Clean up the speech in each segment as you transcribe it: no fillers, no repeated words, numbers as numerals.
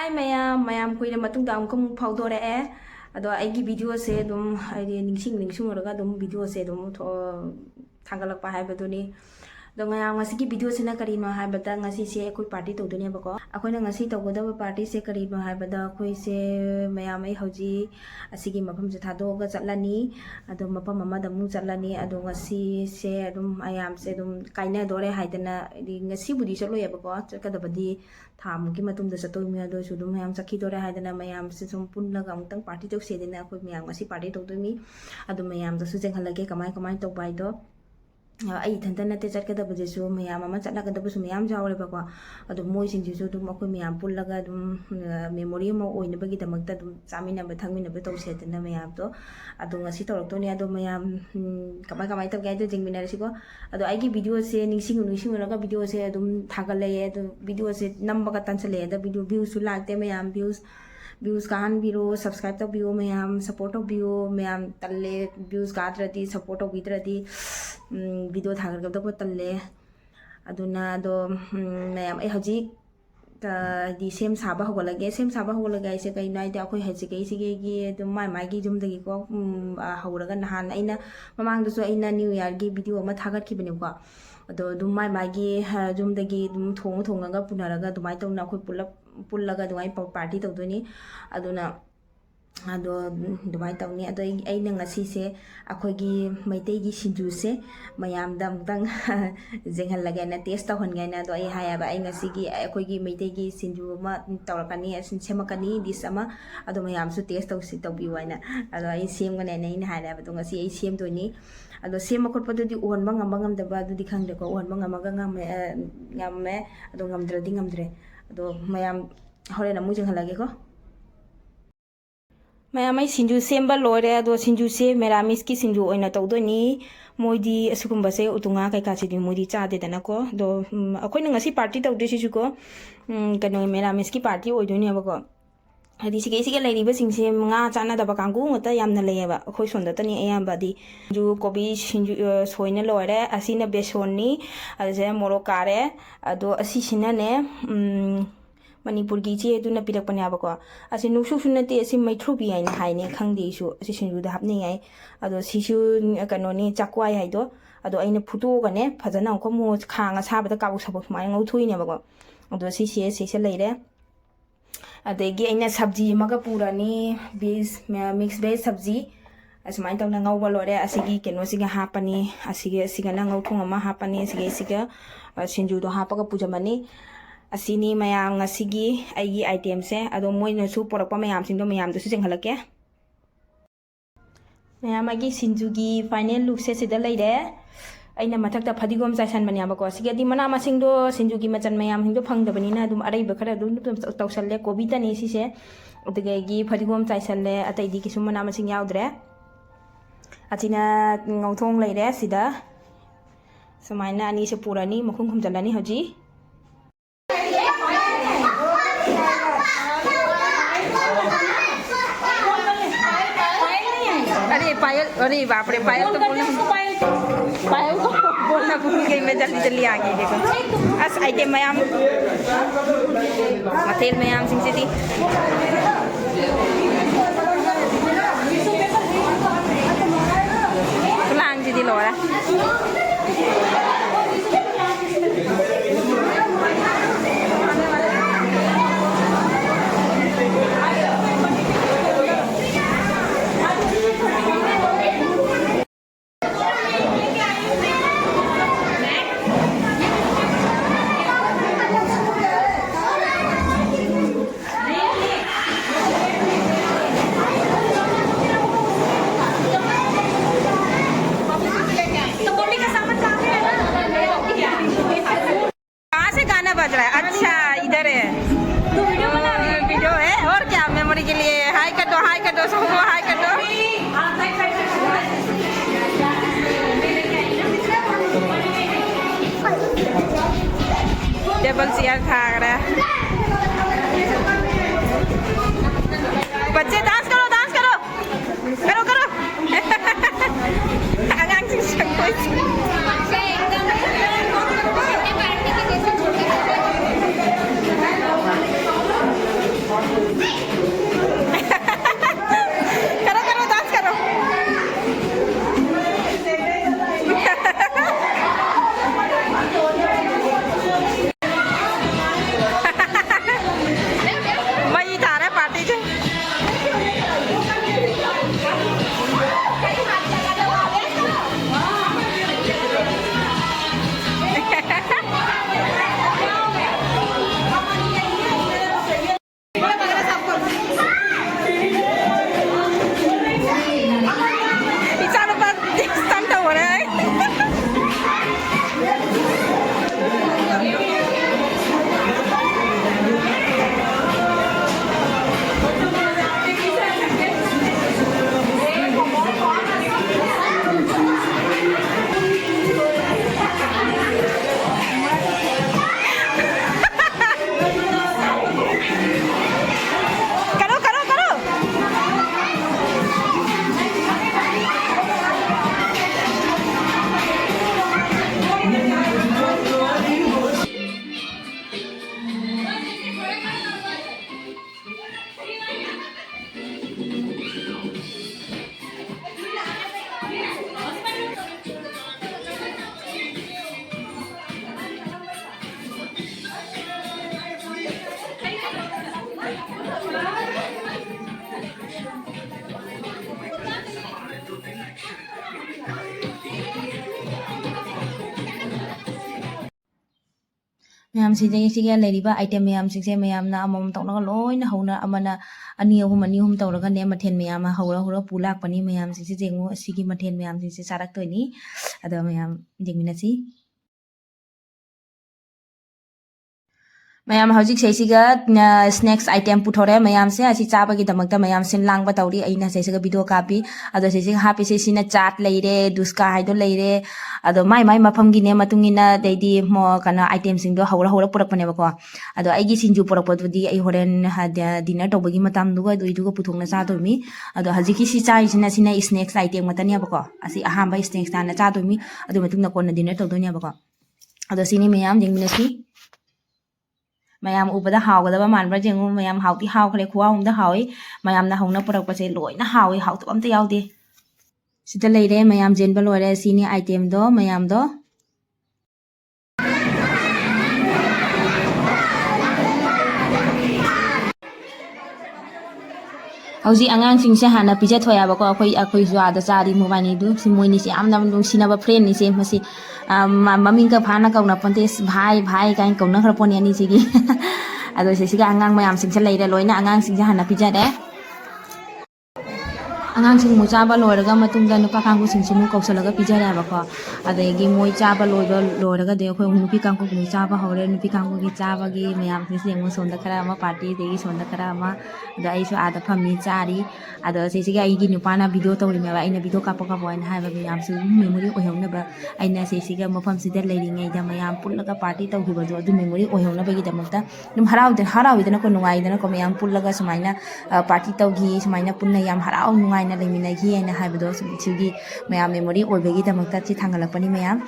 Hi mayam kuina matungda amkum phawdore ado aigi video se dum ai ningsing raga dum video se dum thangalakpa haibaduni dongaya ngasi video sina karino haibada ngasi se ekoi party tawduni bako akoina ngasi tawgodaba party se karino haibada akoi se mayam ai hoji asigi mafam se thadoga chatlani ado mafam amada mu chatlani ado ngasi se dum ayam se dum kaina dore haidana ngasi budi chalo yabako chakadabadi tham ki matung da chato mi ado su dum mayam sakhi dore haidana mayam se sum punnaga amtang party tok se dina akoi mayam ngasi party tawdumi ado mayam da su jenghalage kamai tawbai do ai thanta nate chatkadabje su mayam ama chatnakadabu mayam jawrebako adu moi singju dum akoi mayam pullaga dum memory mo oinabagi damakta dum chaminaba thangminaba tawsedana mayam to adu ngasi tawraktoni adu mayam kamai tabgai do jengminarasiko adu aigi video se ningsing raga video se dum thagale adu video se nambaga tansale da video views su lagte mayam views kahan biro subscribe to view mayam support to view mayam talle views gadradi support to bidradi video thagar gabda ko talle aduna do mayam ai haji di sem saba hogolage ise kai nai da khoi haji kai sige gi do mai gi jum dagi ko hawraga nahan aina mamang du so aina new year gi video ma thagar ki bene ko ado dum mai gi jum dagi dum thonga punaraga dumai tawna khoi pullaga dumai party tawdoni aduna ado dumai tawni ado aina ngasi se akhoi gi maitei gi sinju se mayam dam dang jenghal laga na taste tawhan gai na do ai haya ba ai ngasi gi akhoi gi maitei gi sinju ma tawrakani asin semakani dis ama ado mayam su taste tawsi tawbi waina ado ai sem gane nei na haya ba do ngasi ai sem doni ado sem akot padu di on ngam da ba du di khang de ko on ngamaga ngame ado ngamdre ado mayam hore na mu jenghalage ko mayam ai sinju semba lore ado sinju se meramis ki sinju oina tawdoni moidi asugumba se utunga kai ka chidi moidi cha de dana ko do akoi na ngasi party tawde si ko kano meramis ki party oidoni ba ko hadi sige lairiba singse nga chana daba kangu ngota yamna leyeba akhoi sonda tani ayamba di ju kobi sinju soina lore asina besonni aje morokare ado asi sinane Manipur gi che du na pirak panya ba ko asi nusu sunate asi maithru bi ai na haine khangde su asi sinju da hapne ai ado sisu kanoni chakwai hai do ado aina phuto ga ne phajana ko mo khanga sabada kabu sabu mai ngau thui ne ba ko ado se leire adegi aina sabji maga purani mix veg sabji asmai tawna ngau ba lore asigi keno siga hapani asiga na ngau thung ama hapani siga sinju do hapaga pujamani asini mayam ngasigi aigi item se ado moina su porakpa mayam sing do mayam do su jenghalake mayam agi sinju gi final look se sida leire aina mathakta phadigom chaisan bani abako sigadi mana masing do sinju gi machan mayam hing do phangdabani na dum arai bakara dum tawsalle kobi tani si se odege gi phadigom chaisalle atai di kisum mana masing yaudre achina ngauthong leire sida samaina ani se purani mukhum khumjalani hoji अरे बाप रे पायल तो बोलना भूल गई मैं जल्दी आ गई देखो अस आइटम मयाम मथेल मयाम सिंह से थी पुलांग जी लोरा बज रहा है अच्छा इधर है तो वीडियो है और क्या मेमोरी के लिए हाई कर दो सबको हाई कर दो टेबल चेयर था बच्चे डांस करो मैम सिगे लेरिबा आइटम मैम सिंसे मैम ना अमम तौना लोइना हौना अमना अनि अहुम तौरगा ने मथेन मैम हौरा पुलाक पनी मैम सिंसे जेंगो सिगी मथेन मैम सिंसे सारक तोनी अदो मैम जेंगमिनासी मैम हौजिक सेसिगा स्नैक्स आइटम पुथोरे मैम से असि चाबगी दमकता मैम सिन लांगबा तौरी अइना सेसिगा वीडियो कापी अदो सेसिगा हापी सेसिना चाट लेरे दुस्का हाइदो लेरे अदो माई मफमगी ने मतुंगिना दैदी मो कना आइटम सिंदो हौरा पुरकपनेबको अदो आइगी सिंजु पुरकपदुदी आई होरेन डिनर तौबगी मतम दुगा दुइदुगा पुथोंना चादोमी अदो हजिकी सि चाइसिना सिना स्नैक्स आइटम मतनियाबको असि अहांबा स्नैक्स ताना चादोमी अदो मतुंगना कोना डिनर तौदोनियाबको अदो सिनी मैम जेंगमिनासी मैम उबदा हावगदबा मानब्रा जेंगु मैम हाउती हावखरे खुवाउमदा हावी मैम ना हौना पुरकपसे लोइना हावी हाउतो अमता यावदे सिदा लेरे मैम जेनबा लोरे सिनी आइटम दो मैम दो हौजी आंगांसिंगसे हाना पिजा थोयाबको अखोई जुआदा चारी मोबाइनी दु मोइनीसे आमना नुंसिनाबा फ्रेंड निसे मसी ममिंग फाना कौना पंते भाई काइन कौना खर पोनी अनि सिगी अदो सेसिगा आंगांग मैम सिंगसे लेरे लोइना आंगांग सिंगसे हाना पिजा दे आंगांसिंग मु चाबा लोरगा मतुंगदा नुपा कांगु सिंगसिमु कौसलगा पिजारेबको अदेगी मोय चाबा लोरगा दे अखोय नुपी कांगु मु चाबा हौरे नुपी कांगु की चाबागी मैम सिंगसे मु सोंदा खरा अमा पार्टी देगी सोंदा खरा अमा अदा आइसु आदा फमी चारी अदा सेसिगा आइगी नुपाना वीडियो तौरिमेबा आइना वीडियो कापका बोइन हाइबा मैम सु मेमोरी ओहौनबा आइना सेसिगा मफम सिदा लेरिङैदा मैम पुल्लगा पार्टी तौगिबदो अदु मेमोरी ओहौनबगी दमकता नुम हराउदना को नुगाइदना को मैम पुल्लगा सुमाइना पार्टी तौगी सुमाइना पुन्ना याम हराउ नुगाइ लेमिनागी आइना हाइबदो सिगी मैम मेमोरी ओइबगी दमकता छि थांगलपनी मैम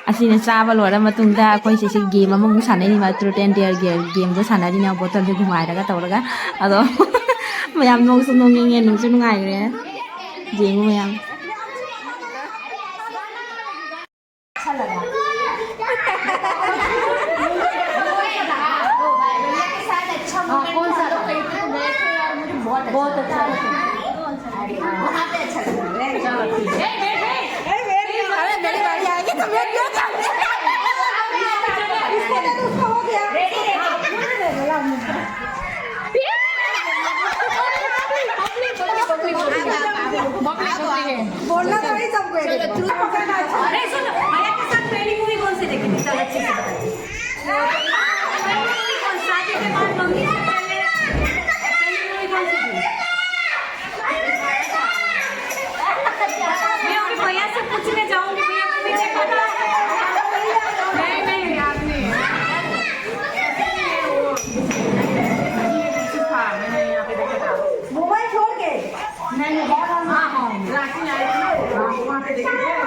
असिने चाबा लोरा मतुंगदा अखोइ सेसि गेम अमु सानैनि मा ट्रुथ एंड डेयर गेम दो सानैनि बोतल दो घुमाइरागा तौरगा अदो मैम नोंसु नोंगिङे नुसु नुगाइरे जेंगु मैम बहुत अच्छा वहाँ पे अच्छा लग रहा है मेरी बारी आएगी तो मैं क्यों बोलना तो नहीं सबको अरे सुनो भैया के साथ पहली मूवी कौन सी देखी थी चल अच्छे से बताइए कौन शादी के बाद मम्मी से पहले पहली मूवी कौन सी थी मैं अपने भैया से पूछने जाऊंगी भैया मूवी देखा था नहीं याद नहीं मैंने यहाँ पे देखा था मोबाइल छोड़ के नहीं हाँ राखी आई थी वहाँ पे देखे थे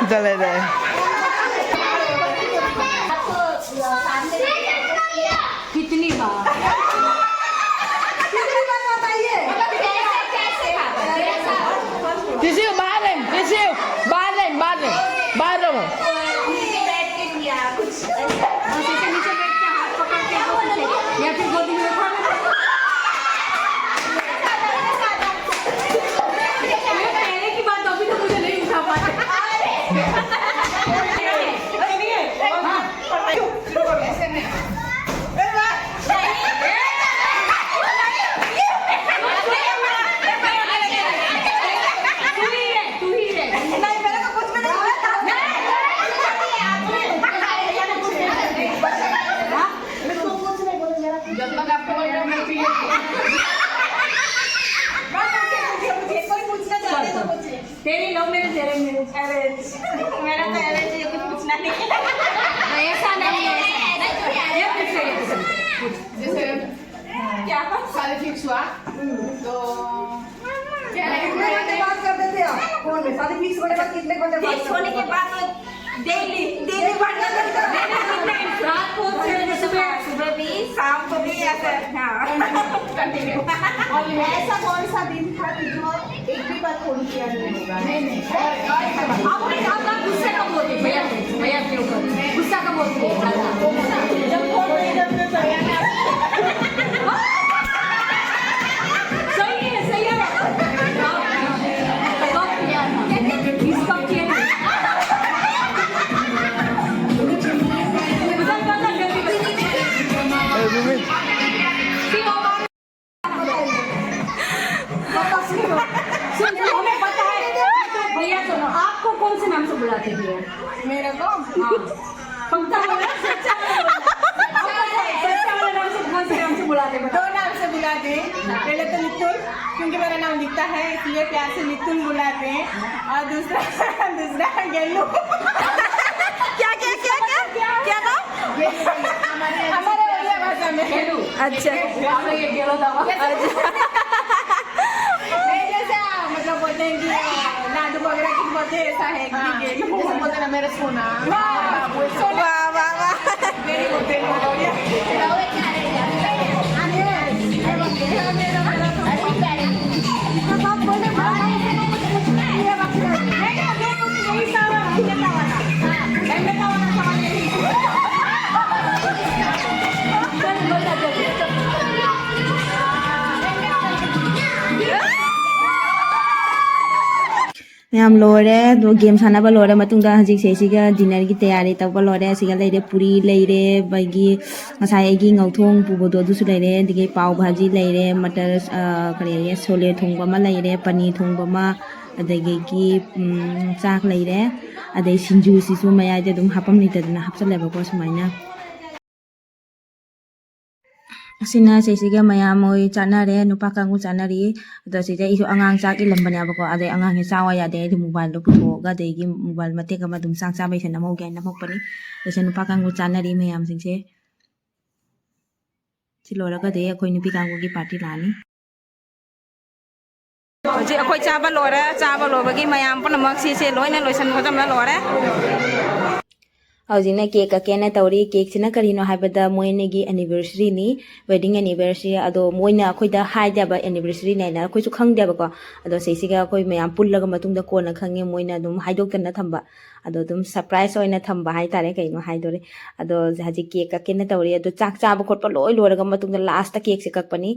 चले जाए कितनी बार बताइए किसी को बाहर है किसी को बाहर है बाहर रहो नीचे बैठ के किया कुछ नीचे बैठ के हाथ पकड़ के या फिर गोदी में उठा पहले की बात अभी तो मुझे नहीं उठा पाते तेरी लव मैरिज अरेंज मेरा तो अरेंज है कुछ पूछना नहीं ऐसा नहीं है ये जैसे क्या सारे फिक्स हुआ तो बात करते थे आप फोन में शादी फिक्स होने के बाद कितने घंटे बात होने के बाद डेली बात रात को सुबह भी शाम को भी ऐसा कंटिन्यू ऐसा कौन सा दिन था कि जो एक भी बात फोन किया नहीं आप गुस्से का बोलते भैया के ऊपर गुस्सा का बोलते जब फोन सही है इसका किया हमें पता है भैया सुनो आपको कौन से नाम से बुलाते हैं मेरे को पंक्ता वाला सच्चा वाला नाम से कौन से नाम से बुलाते हैं दो नाम से बुलाते हैं पहले तो मिथुन क्योंकि मेरा नाम दिखता है इसलिए प्यार से मिथुन बुलाते हैं और दूसरा गेलू क्या नाम हमारे उड़िया भाषा में गेलू अच्छा ये गेलो दावा जैसे मतलब बोलते हैं कि नाडू वगैरह की बोलते हैं ऐसा है कि गेलू बोलते ना मेरा सोना वाह वाह वाह मेरी बोलते हैं मैम लोरे दो गेम सानाबा लोरे मतुंगा हजिक सेसिगा डिनर की तैयारी तब लोरे सिगा लेरे पूरी लेरे बागी Masai ngauthong pubodo dusu leire dige paw bhaji leire matar kare sole thongba ma leire pani thongba ma adagi ki chak leire adai sinju sisu maya de dum hapam litadna hapsaleba ko sumaina asina seisiga mayam oi chanare nupa kangu chanari ado sija isu angang chak ilambane abako ade angang he chawa ya de mobile do putho ga de gi mobile mate ka ma dum sang cha bai sana mo ga na mok pani ase nupa kangu chanari mayam singse chilora ga de akoi nupi kangu gi party lani ji akoi chaba lobagi mayam panamak si se loina loisan ko jamna lore Howzina cake akena tauri cake sina karino haibada moine gi anniversary ni wedding anniversary ado moina akhoi da haida ba anniversary na na akhoi su khang da ba ko ado seisiga akhoi mayam pullaga matung da kona khange moina dum haidok tan na thamba ado dum surprise oina thamba hai tare kaino haidore ado haji cake akena tauri ado chak cha ba khotpa loi loraga matung da last ta cake se kakpani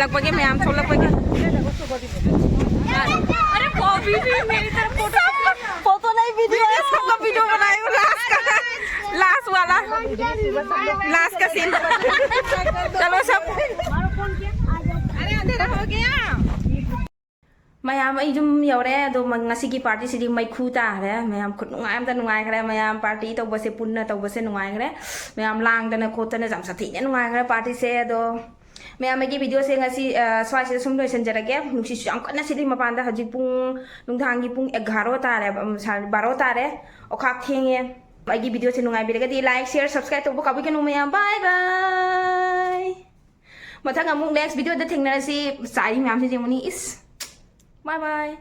लगभग मैं आम थोड़ा लगभग अरे copy भी मेरी तरफ photo नहीं वीडियो है सबका वीडियो बनाए लास्ट का लास्ट वाला लास्ट का सीन चलो सब अरे अंधेरा हो गया mayam ay dum yore do ngasi gi party sidi mai khu ta re mayam khut nungai am ta nungai kre mayam party to bose punna to bose nungai kre mayam lang dana khot na jam sathi ne nungai kre party se do mayam gi video se ngasi swai se sum do sen jarage nusi am kana sidi mapan da haji pung nungthang gi pung 11 ta re 12 ta re okha thenge ai gi video se nungai bi ga di like share subscribe to ka bi kanu mayam bye bye mathang amuk next video da thengna si sai mayam se jemuni is bye bye